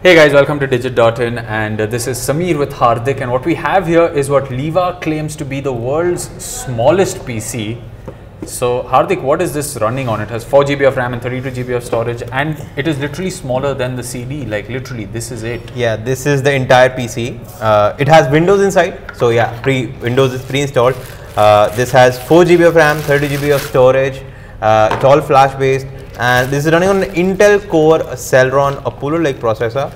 Hey guys, welcome to Digit.in, and this is Sameer with Hardik, and what we have here is what Liva claims to be the world's smallest PC. So Hardik, what is this running on? It has 4 GB of RAM and 32 GB of storage, and it is literally smaller than the CD, like literally this is it. Yeah, this is the entire PC. It has Windows inside, so yeah, Windows is pre-installed. This has 4 GB of RAM, 30 GB of storage. It's all flash based, and this is running on an Intel Core Celeron Apollo-like processor.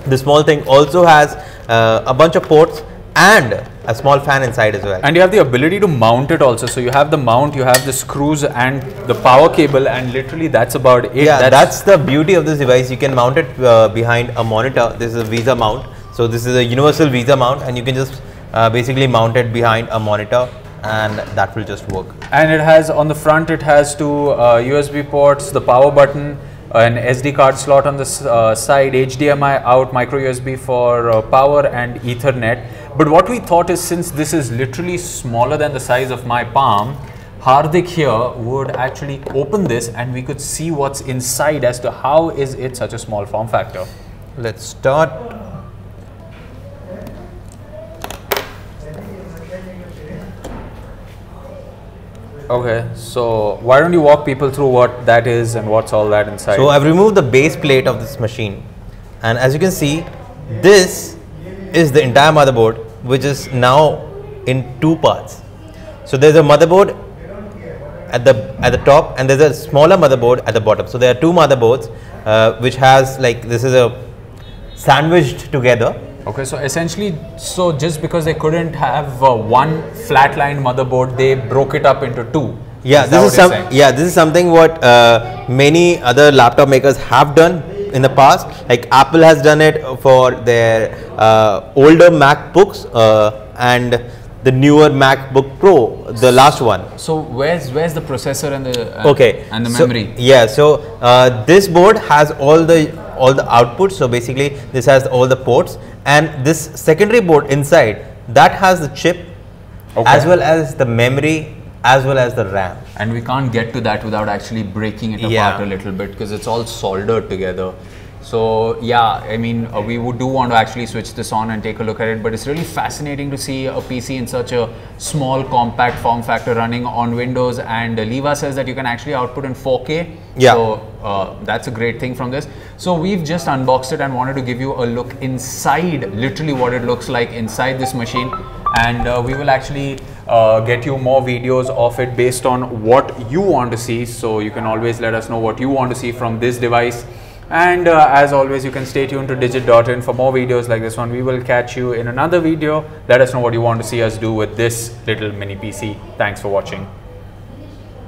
The small thing also has a bunch of ports and a small fan inside as well. And you have the ability to mount it also. So you have the mount, you have the screws and the power cable, and literally that's about it. Yeah, that's the beauty of this device. You can mount it behind a monitor. This is a VESA mount. So this is a universal VESA mount, and you can just basically mount it behind a monitor, and that will just work. And it has on the front, it has two USB ports, the power button, an SD card slot on the side, HDMI out, micro USB for power, and Ethernet. But what we thought is, since this is literally smaller than the size of my palm, Hardik here would actually open this and we could see what's inside as to how is it such a small form factor. Let's start. Okay, so why don't you walk people through what that is and what's all that inside? So I've removed the base plate of this machine, and as you can see, this is the entire motherboard, which is now in two parts. So there's a motherboard at the top, and there's a smaller motherboard at the bottom. So there are two motherboards, which has, like, this is a sandwiched together. Okay, so essentially, so just because they couldn't have one flatline motherboard, they broke it up into two. Yeah, this is something what many other laptop makers have done in the past. Like Apple has done it for their older MacBooks and the newer MacBook Pro, the last one. So where's the processor and the memory? Yeah, so this board has all the outputs. So basically, this has all the ports, and this secondary board inside that has the chip, as well as the memory, as well as the RAM. And we can't get to that without actually breaking it apart a little bit, because it's all soldered together. So yeah, I mean, we do want to actually switch this on and take a look at it, but it's really fascinating to see a PC in such a small, compact form factor running on Windows, and Liva says that you can actually output in 4K. Yeah. So that's a great thing from this. So we've just unboxed it and wanted to give you a look inside, literally what it looks like inside this machine, and we will actually get you more videos of it based on what you want to see. So you can always let us know what you want to see from this device. And as always, you can stay tuned to Digit.in for more videos like this one. We will catch you in another video. Let us know what you want to see us do with this little mini PC. Thanks for watching.